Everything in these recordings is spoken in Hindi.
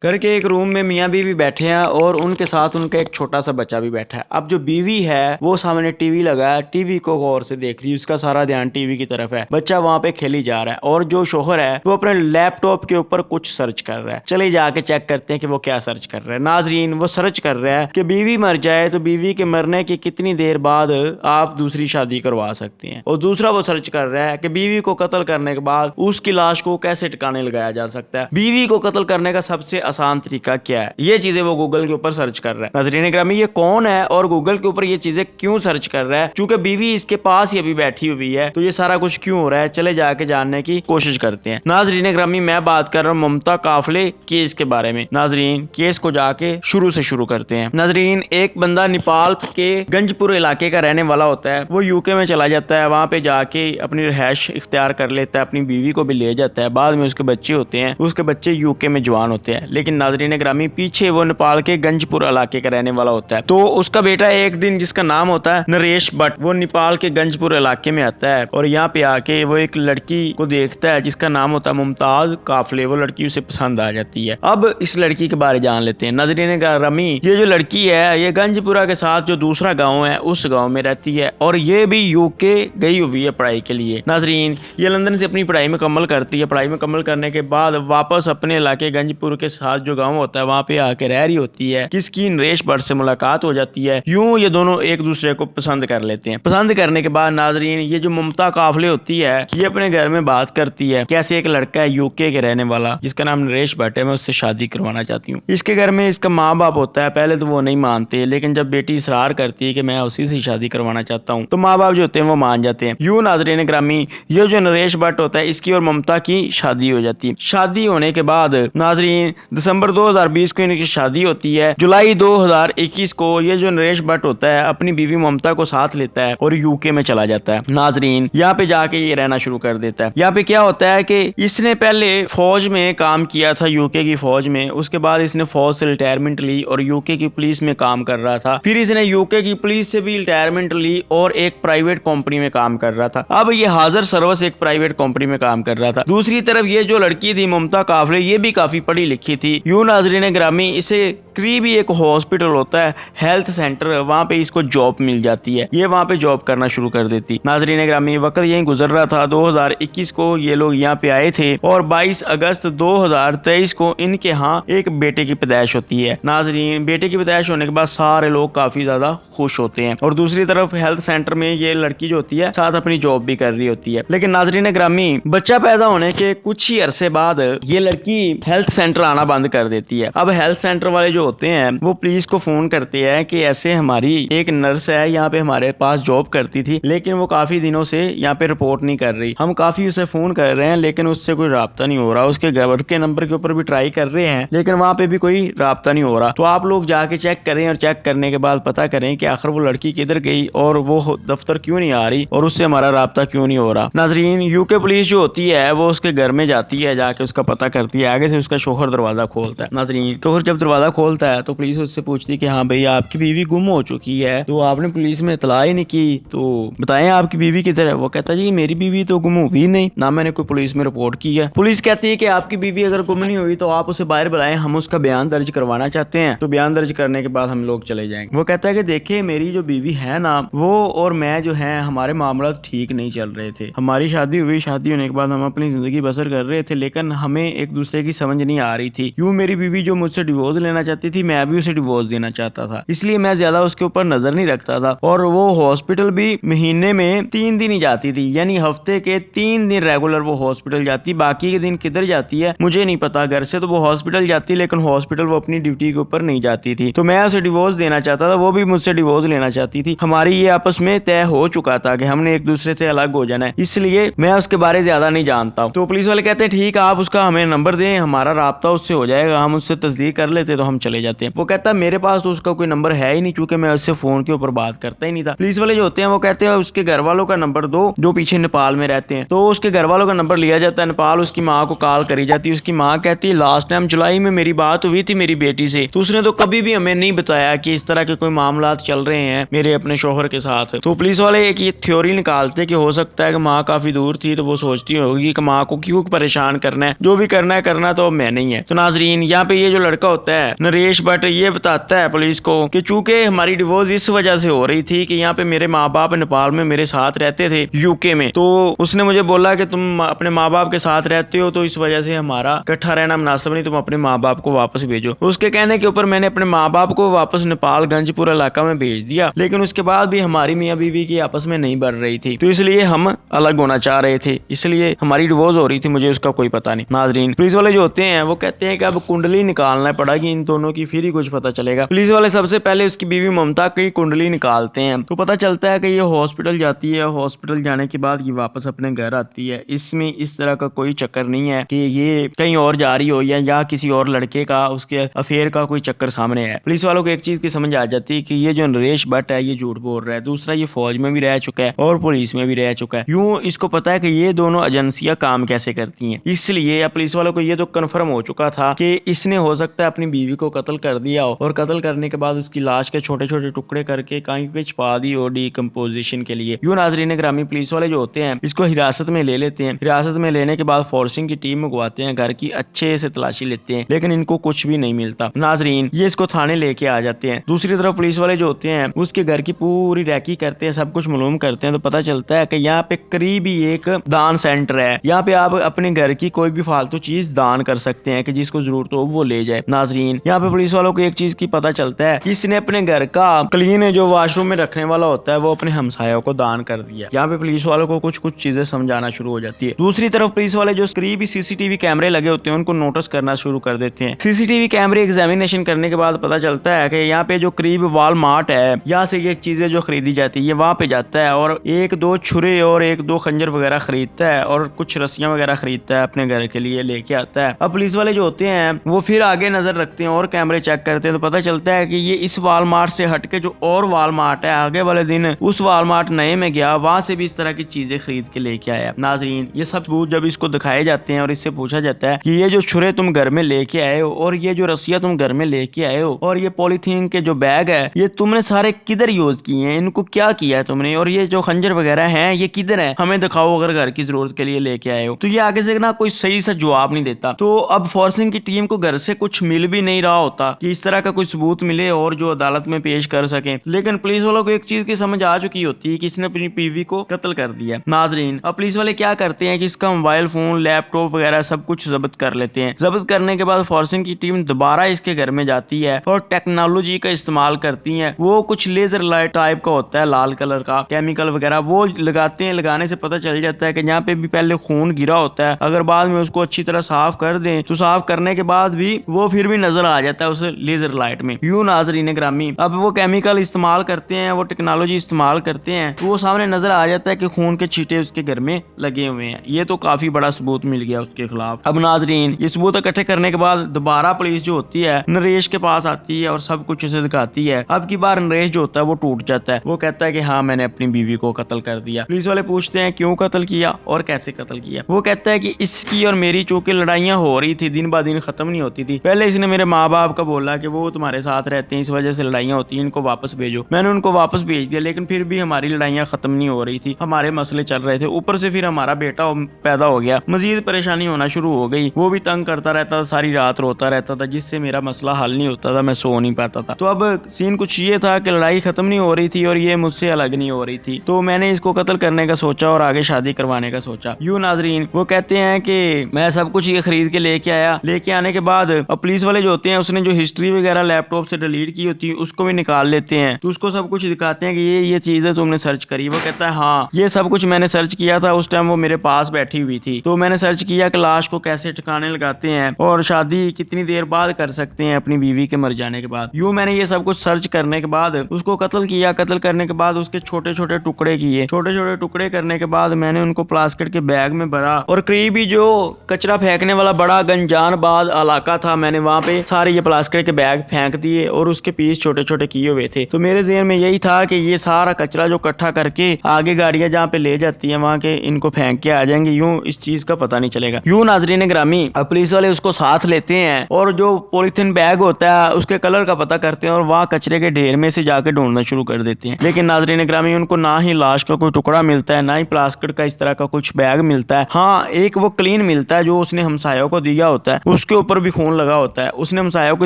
घर के एक रूम में मियाँ बीवी बैठे हैं और उनके साथ उनका एक छोटा सा बच्चा भी बैठा है। अब जो बीवी है वो सामने टीवी लगा है, टीवी को गौर से देख रही है, उसका सारा ध्यान टीवी की तरफ है। बच्चा वहां पे खेली जा रहा है और जो शोहर है वो अपने लैपटॉप के ऊपर कुछ सर्च कर रहा है। चले जाके चेक करते हैं कि वो क्या सर्च कर रहा है। नाजरीन, वो सर्च कर रहा है कि बीवी मर जाए तो बीवी के मरने की कितनी देर बाद आप दूसरी शादी करवा सकते हैं, और दूसरा वो सर्च कर रहा है कि बीवी को कत्ल करने के बाद उसकी लाश को कैसे ठिकाने लगाया जा सकता है, बीवी को कत्ल करने का सबसे आसान तरीका क्या है। ये चीजें वो गूगल के ऊपर सर्च कर रहा है। नाज़रीन ग्रामी, ये कौन है और गूगल के ऊपर ये चीजें क्यों सर्च कर रहा है? चूंकि बीवी इसके पास ही अभी बैठी हुई है तो ये सारा कुछ क्यों हो रहा है, चले जाके जानने की कोशिश करते हैं। नाज़रीन ग्रामी, मैं बात कर रहा हूँ ममता काफले केस के बारे में। नाज़रीन, केस को जाके शुरू से शुरू करते हैं। नाज़रीन, एक बंदा नेपाल के गंजपुर इलाके का रहने वाला होता है। वो यूके में चला जाता है, वहां पे जाके अपनी रिहाइश इख्तियार कर लेता है, अपनी बीवी को भी ले जाता है। बाद में उसके बच्चे होते हैं, उसके बच्चे यूके में जवान होते हैं। लेकिन नाज़रीन ग्रामी, पीछे वो नेपाल के गंजपुर इलाके का रहने वाला होता है। तो उसका बेटा एक दिन, जिसका नाम होता है नरेश भट्ट, वो नेपाल के गंजपुर इलाके में आता है और यहाँ पे आके वो एक लड़की को देखता है जिसका नाम होता है मुमताज काफले। वो लड़की उसे पसंद आ जाती है। अब इस लड़की के बारे जान लेते हैं। नाज़रीन ग्रामी, ये जो लड़की है ये गंजपुरा के साथ जो दूसरा गाँव है उस गाँव में रहती है और ये भी यूके गई हुई है पढ़ाई के लिए। नाज़रीन, ये लंदन से अपनी पढ़ाई मुकम्मल करती है। पढ़ाई मुकम्मल करने के बाद वापस अपने इलाके गंजपुर के साथ जो गाँव होता है वहाँ पे आके रह रही होती है। किसकी? नरेश भट्ट से मुलाकात हो जाती है। यूं ये दोनों एक दूसरे को पसंद कर लेते हैं। पसंद करने के बाद नाज़रीन, ये जो ममता काफले होती है ये अपने घर में बात करती है कैसे एक लड़का है यूके के रहने वाला जिसका नाम नरेश भट्ट है, मैं उससे शादी करवाना चाहती हूँ। इसके घर में इसका माँ बाप होता है। पहले तो वो नहीं मानते, लेकिन जब बेटी इसरार करती है कि मैं उसी से शादी करवाना चाहता हूँ तो माँ बाप जो होते हैं वो मान जाते हैं। यूं नाज़रीन ग्रामी, ये जो नरेश भट्ट होता है इसकी और ममता की शादी हो जाती है। शादी होने के बाद नाज़रीन दिसंबर 2020 को इनकी शादी होती है। जुलाई 2021 को ये जो नरेश भट्ट होता है अपनी बीवी ममता को साथ लेता है और यूके में चला जाता है। नाज़रीन, यहाँ पे जाके ये रहना शुरू कर देता है। यहाँ पे क्या होता है कि इसने पहले फौज में काम किया था, यूके की फौज में। उसके बाद इसने फौज से रिटायरमेंट ली और यूके की पुलिस में काम कर रहा था। फिर इसने यूके की पुलिस से भी रिटायरमेंट ली और एक प्राइवेट कंपनी में काम कर रहा था। अब ये हाजिर सर्विस एक प्राइवेट कंपनी में काम कर रहा था। दूसरी तरफ ये जो लड़की थी ममता काफले, ये भी काफी पढ़ी लिखी थी। यूं नाज़रीन ग्रामी, इसे करीबी एक हॉस्पिटल होता है, हेल्थ सेंटर, वहाँ पे इसको जॉब मिल जाती है। ये वहाँ पे जॉब करना शुरू कर देती। नाज़रीन ग्रामी, वक्त यही गुजर रहा था। 2021 को ये लोग यहाँ पे आए थे और 22 अगस्त 2023 को इनके यहाँ एक बेटे की पैदाइश होती है। नाज़रीन, बेटे की पैदाइश होने के बाद सारे लोग काफी ज्यादा खुश होते हैं और दूसरी तरफ हेल्थ सेंटर में ये लड़की जो होती है साथ अपनी जॉब भी कर रही होती है। लेकिन नाज़रीन ग्रामी, बच्चा पैदा होने के कुछ ही अरसे बाद ये लड़की हेल्थ सेंटर आना बंद कर देती है। अब हेल्थ सेंटर वाले जो होते हैं वो पुलिस को फोन करते हैं कि ऐसे हमारी एक नर्स है यहाँ पे हमारे पास जॉब करती थी, लेकिन वो काफी दिनों से यहाँ पे रिपोर्ट नहीं कर रही। हम काफी उसे फोन कर रहे हैं लेकिन उससे कोई राब्ता नहीं हो रहा। उसके घर के नंबर के ऊपर भी ट्राई कर रहे हैं लेकिन वहाँ पे भी कोई राब्ता नहीं हो रहा। तो आप लोग जाके चेक करें और चेक करने के बाद पता करें कि आखिर वो लड़की किधर गई और वो दफ्तर क्यों नहीं आ रही और उससे हमारा राब्ता क्यों नहीं हो रहा। नाज़रीन, यूके पुलिस जो होती है वो उसके घर में जाती है, जाके उसका पता करती है। आगे से उसका शोहर दरवाजा खोलता है। नाज़रीन, शोहर जब दरवाजा खोलता है तो पुलिस उससे पूछती है कि हाँ भाई, आपकी बीवी गुम हो चुकी है तो आपने पुलिस में इतला ही नहीं की, तो बताएं आपकी बीवी किधर है। वो कहता है जी मेरी बीवी तो गुम हुई नहीं, ना मैंने कोई पुलिस में रिपोर्ट की है। पुलिस कहती है कि आपकी बीवी अगर गुम नहीं हुई तो आप उसे बाहर बुलाएं, हम उसका बयान दर्ज करवाना चाहते हैं। तो बयान दर्ज करने के बाद हम लोग चले जाएंगे। वो कहता है कि देखिए मेरी जो बीवी है ना, वो और मैं जो है हमारे मामला ठीक नहीं चल रहे थे। हमारी शादी हुई, शादी होने के बाद हम अपनी जिंदगी बसर कर रहे थे लेकिन हमें एक दूसरे की समझ नहीं आ रही थी। यूं मेरी बीवी जो मुझसे डिवोर्स लेना चाहती थी, मैं भी उसे डिवोर्स देना चाहता था, इसलिए मैं ज्यादा उसके ऊपर नजर नहीं रखता था। और वो हॉस्पिटल भी महीने में 3 दिन ही जाती थी, यानी हफ्ते के 3 दिन रेगुलर वो हॉस्पिटल जाती। बाकी के दिन किधर जाती है मुझे नहीं पता। घर से तो वो हॉस्पिटल जाती लेकिन हॉस्पिटल वो अपनी ड्यूटी के ऊपर नहीं जाती थी। तो मैं उसे डिवोर्स देना चाहता था, वो भी मुझसे डिवोर्स लेना चाहती थी। हमारी ये आपस में तय हो चुका था कि हमने एक दूसरे से अलग हो जाना है, इसलिए मैं उसके बारे ज्यादा नहीं जानता हूँ। तो पुलिस वाले कहते हैं ठीक है, आप उसका हमें नंबर दें, हमारा राब्ता उससे हो जाएगा, हम उससे तस्दीक कर लेते तो हम चले जाते हैं। वो कहता है मेरे पास तो उसका कोई नंबर है ही नहीं, क्योंकि मैं उससे फोन के ऊपर बात करता ही नहीं था। पुलिस वाले जो होते हैं वो कहते हैं उसके घर वालों का नंबर दो जो पीछे नेपाल में रहते हैं। तो उसके घर वालों का नंबर लिया जाता है नेपाल, उसकी माँ को कॉल करी जाती है। उसकी माँ कहती है लास्ट टाइम जुलाई में मेरी बात हुई थी मेरी बेटी से, तो उसने तो कभी भी हमें नहीं बताया कि इस तरह के कोई मामला चल रहे हैं मेरे अपने शोहर के साथ। तो पुलिस वाले एक ये थ्योरी निकालते कि हो सकता है कि माँ काफी दूर थी, तो वो सोचती होगी कि माँ को क्यों परेशान करना है, जो भी करना है करना तो मैं नहीं है। तो नाजरीन यहाँ पे ये जो लड़का होता है नरेश भट्ट, ये बताता है पुलिस को कि चूंकि हमारी डिवोर्स इस वजह से हो रही थी कि यहाँ पे मेरे माँ बाप नेपाल में मेरे साथ रहते थे यूके में, तो उसने मुझे बोला कि तुम अपने माँ बाप के साथ रहते हो तो इस वजह से हमारा इकट्ठा रहना मुनासिब नहीं, तुम अपने माँ बाप को वापस भेजो। उसके कहने के ऊपर मैंने अपने माँ बाप को वापस नेपाल गंजपुर इलाका में भेज दिया, लेकिन उसके बाद भी हमारी मियाँ बीवी की आपस में नहीं बढ़ रही थी, तो इसलिए हम अलग होना चाह रहे थे, इसलिए हमारी डिवोर्स हो रही थी, मुझे उसका कोई पता नहीं। नाजरीन पुलिस वाले जो होते हैं वो कहते हैं कि अब कुंडली निकालना पड़ेगी इन दोनों की, फिर ही कुछ पता चलेगा। पुलिस वाले सबसे पहले उसकी बीवी ममता की कुंडली निकालते हैं, तो पता चलता है कि ये हॉस्पिटल जाती है, हॉस्पिटल जाने के बाद ये वापस अपने घर आती है। इसमें इस तरह का कोई चक्कर नहीं है कि ये कहीं और जा रही हो या किसी और लड़के का उसके अफेयर का कोई चक्कर सामने है। पुलिस वालों को एक चीज की समझ आ जाती है कि ये जो नरेश भट्ट है ये झूठ बोल रहा है। दूसरा, ये फौज में भी रह चुका है और पुलिस में भी रह चुका है, यूं इसको पता है कि ये दोनों एजेंसियां काम कैसे करती हैं। इसलिए पुलिस वालों को ये तो कन्फर्म हो चुका था कि इसने हो सकता है अपनी बीवी को कत्ल कर दिया हो, और कत्ल करने के बाद उसकी लाश के छोटे छोटे टुकड़े करके कहीं पे छुपा दी हो डिकम्पोजिशन के लिए। यूं नाजरीन ग्रामी पुलिस वाले जो होते हैं इसको हिरासत में ले लेते हैं। हिरासत में लेने के बाद फोर्सिंग की टीम मंगवाते हैं, घर की अच्छे से तलाशी लेते हैं, लेकिन इनको कुछ भी नहीं मिलता। नाजरीन ये इसको थाने लेके आ जाते हैं। दूसरी तरफ पुलिस वाले जो होते हैं उसके घर की पूरी रैकी करते हैं, सब कुछ मालूम करते हैं, तो पता चलता है कि यहाँ पे करीब ही एक दान सेंटर है, यहाँ पे आप अपने घर की कोई भी फालतू चीज दान कर सकते हैं कि जिसको जरूरत हो वो ले जाए। नाजरीन यहाँ पे पुलिस वालों को एक चीज की पता चलता है कि इसने अपने घर का क्लीन जो वॉशरूम में रखने वाला होता है वो अपने हमसायों को दान कर दिया। यहाँ पे पुलिस वालों को कुछ कुछ चीजें समझाना शुरू हो जाती है। दूसरी तरफ पुलिस वाले जो करीब सीसीटीवी कैमरे लगे होते हैं उनको नोटिस करना शुरू कर देते हैं। सीसीटीवी कैमरे एग्जामिनेशन करने के बाद पता चलता है कि यहाँ पे जो करीब वॉलमार्ट है यहाँ से ये चीजें जो खरीदी जाती है वहाँ पे जाता है और एक दो छुरे और एक दो खंजर वगैरह खरीदता है और कुछ रस्सियां वगैरह खरीदता है, अपने घर के लिए लेके आता है। अब पुलिस वाले जो होते हैं वो फिर आगे नजर रखते हैं और कैमरे चेक करते हैं, तो पता चलता है कि ये इस वॉलमार्ट से हटके जो और वॉलमार्ट है आगे वाले दिन उस वॉलमार्ट नए में गया, वहां से भी इस तरह की चीजें खरीद के लेके आया। नाजरीन ये सब सबूत जब इसको दिखाए जाते हैं और इससे पूछा जाता है कि ये जो छुरे तुम घर में लेके आए हो और ये जो रस्सियां तुम घर में लेके आए हो और ये पॉलीथीन के जो बैग है ये तुमने सारे किधर यूज किए हैं, इनको क्या किया है तुमने, और ये जो खंजर वगैरह हैं ये किधर है, हमें दिखाओ अगर घर की जरूरत के लिए लेके आए हो। तो ये आगे से ना कोई सही सा जवाब नहीं देता। तो अब फोर्सिंग की टीम को घर से कुछ मिल भी नहीं रहा होता कि इस तरह का कोई सबूत मिले और जो अदालत में पेश कर सके, लेकिन पुलिस वालों को एक चीज की समझ आ चुकी होती है कि इसने अपनी बीवी को कत्ल कर दिया। नाजरीन अब पुलिस वाले क्या करते हैं कि इसका मोबाइल फोन लैपटॉप वगैरह सब कुछ जब्त कर लेते हैं। जब्त करने के बाद फोर्सिंग की टीम दोबारा इसके घर में जाती है और टेक्नोलॉजी का इस्तेमाल करती है। वो कुछ लेजर लाइट टाइप का होता है लाल कलर का केमिकल वगैरह वो लगाते हैं। लगाने से पता चल जाता है कि यहाँ पे भी पहले खून गिरा होता है, अगर बाद में उसको अच्छी तरह साफ कर दें तो साफ करने के बाद भी वो फिर भी नजर आ जाता है उस लेजर लाइट में। यूं नाजरीन ग्रामी अब वो केमिकल इस्तेमाल करते हैं, वो टेक्नोलॉजी इस्तेमाल करते हैं तो वो सामने नजर आ जाता है कि खून के छींटे उसके घर में लगे हुए हैं। ये तो काफी बड़ा सबूत मिल गया उसके खिलाफ। अब नाजरीन ये सबूत इकट्ठे करने के बाद दोबारा पुलिस जो होती है नरेश के पास आती है और सब कुछ उसे दिखाती है। अब की बार नरेश जो होता है वो टूट जाता है, वो कहता है कि हाँ मैंने अपनी बीवी को कत्ल कर दिया। पुलिस वाले पूछते हैं क्यों कत्ल किया और कैसे कत्ल किया। वो कहता है कि इसकी और मेरी चूंकि लड़ाइयाँ हो रही थी, दिन ब दिन खत्म नहीं होती थी। पहले इसने मेरे माँ बाप का बोला कि वो तुम्हारे साथ रहते हैं, इस वजह से लड़ाइयाँ होती हैं, इनको वापस भेजो। मैंने उनको वापस भेज दिया, लेकिन फिर भी हमारी लड़ाइयाँ खत्म नहीं हो रही थी, हमारे मसले चल रहे थे। ऊपर से फिर हमारा बेटा पैदा हो गया, मजीद परेशानी होना शुरू हो गई। वो भी तंग करता रहता था, सारी रात रोता रहता था, जिससे मेरा मसला हल नहीं होता था, मैं सो नहीं पाता था। तो अब सीन कुछ ये था कि लड़ाई खत्म नहीं हो रही थी और ये मुझसे अलग नहीं हो रही थी, तो मैंने इसको कत्ल करने का सोचा और आगे शादी करवाने का सोचा। यूं नाजरीन वो कहते हैं कि मैं सब कुछ ये खरीद के लेके आया। लेके आने के बाद अब पुलिस वाले जो होते हैं उसने जो हिस्ट्री वगैरह लैपटॉप से डिलीट की होती है उसको भी निकाल लेते हैं, तो उसको सब कुछ दिखाते हैं कि ये चीजें तुमने सर्च करी। वो कहता है हाँ ये सब कुछ मैंने सर्च किया था, उस टाइम वो मेरे पास बैठी हुई थी, तो मैंने सर्च किया कि लाश को कैसे ठिकाने लगाते हैं और शादी कितनी देर बाद कर सकते हैं अपनी बीवी के मर जाने के बाद। यूं मैंने ये सब कुछ सर्च करने के बाद उसको कत्ल किया। कत्ल करने के बाद उसके छोटे छोटे टुकड़े किए। छोटे छोटे टुकड़े करने के बाद मैंने उनको प्लास्टिक के बैग में भरा और करीबी जो कचरा फेंकने वाला बड़ा गंजानबाद इलाका था मैंने वहां पे सारी ये प्लास्टिक के बैग फेंक दिए और उसके पीस छोटे छोटे किए हुए थे। तो मेरे ज़हन में यही था कि ये सारा कचरा जो इकट्ठा करके आगे गाड़ियां जहाँ पे ले जाती हैं वहाँ के इनको फेंक के आ जाएंगे, यूं इस चीज का पता नहीं चलेगा। यूं नाजरीन ग्रामी पुलिस वाले उसको साथ लेते हैं और जो पॉलीथिन बैग होता है उसके कलर का पता करते हैं और वहाँ कचरे के ढेर में से जाके ढूंढना शुरू कर देते हैं। लेकिन नाजरीन ग्रामी उनको ना ही लाश का कोई टुकड़ा मिलता है, ना ही प्लास्टिक का इस तरह का कुछ बैग मिलता है। हाँ, एक वो क्लीन मिलता है जो उसने हमसायों को दिया होता है, उसके ऊपर भी खून लगा होता है। उसने हमसायों को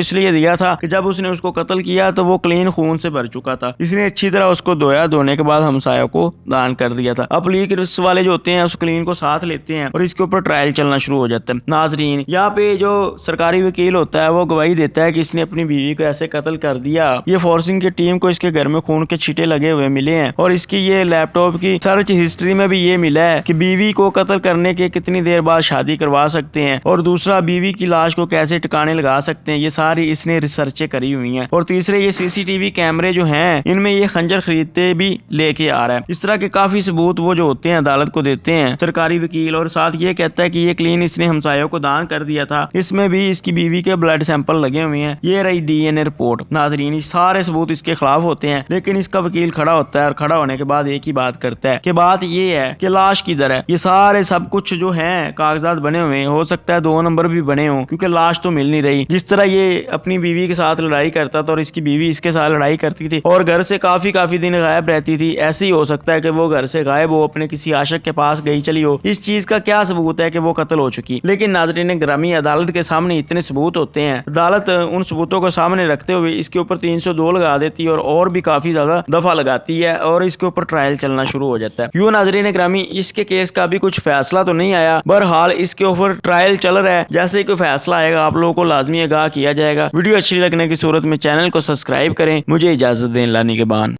इसलिए दिया था कि जब उसने उसको कत्ल किया तो वो क्लीन खून से भर चुका था, इसने अच्छी तरह उसको धोया, धोने के बाद हमसायों को दान कर दिया था। अब पुलिस वाले जो होते हैं उस क्लीन को साथ लेते हैं और इसके ऊपर ट्रायल चलना शुरू हो जाता है। नाजरीन, यहाँ पे जो सरकारी वकील होता है वो गवाही देता है कि इसने अपनी बीवी को ऐसे कत्ल कर दिया। ये फोर्सिंग की टीम को इसके घर में खून के छींटे लगे हुए मिले हैं और इसकी ये लैपटॉप की सर्च हिस्ट्री में भी ये मिला है कि बीवी को कत्ल करने के कितनी देर बाद शादी करवा सकते हैं और दूसरा बीवी की लाश को कैसे ठिकाने लगा सकते हैं, ये सारी इसने रिसर्चें करी हुई हैं। और तीसरे ये सीसीटीवी कैमरे जो हैं इनमें ये खंजर खरीदते भी लेके आ रहा है। इस तरह के काफी सबूत वो जो होते हैं अदालत को देते हैं सरकारी वकील, और साथ ये कहता है कि ये क्लीन इसने हमसायों को दान कर दिया था, इसमें भी इसकी बीवी के ब्लड सैंपल लगे हुए हैं। ये रही डीएनए रिपोर्ट। नाजरीन, सारे सबूत इसके खिलाफ होते हैं लेकिन इसका वकील खड़ा होता है और खड़ा होने के बाद एक ही बात करता है कि बात ये है कि लाश किधर है। ये सारे सब कुछ जो है कागजात बने हुए हैं, हो सकता है 2 नंबर भी बने हों क्योंकि लाश तो मिल नहीं रही। जिस तरह ये अपनी बीवी के साथ लड़ाई करता था और इसकी बीवी इसके साथ लड़ाई करती थी और घर से काफी दिन गायब रहती थी, ऐसे ही हो सकता है कि वो घर से गायब हो, अपने किसी आशिक के पास गई चली हो। इस चीज का क्या सबूत है कि वो कत्ल हो चुकी। लेकिन नाजरीन ग्रामी, अदालत के सामने इतने सबूत होते हैं, अदालत उन सबूतों को सामने रखते हुए इसके ऊपर 302 लगा देती है और भी काफी ज्यादा दफा लगाती है और इसके ऊपर ट्रायल चलना शुरू हो जाता है। यूं नाजरीन ग्रामी, इसके केस का भी कुछ फैसला तो नहीं आया, बहरहाल इसके ऊपर ट्रायल चल रहा है। जैसे ही कोई फैसला आएगा आप लोगों को लाजमी आगाह किया जाएगा। वीडियो अच्छी लगने की सूरत में चैनल को सब्सक्राइब करें। मुझे इजाजत दें, लाने के बाद।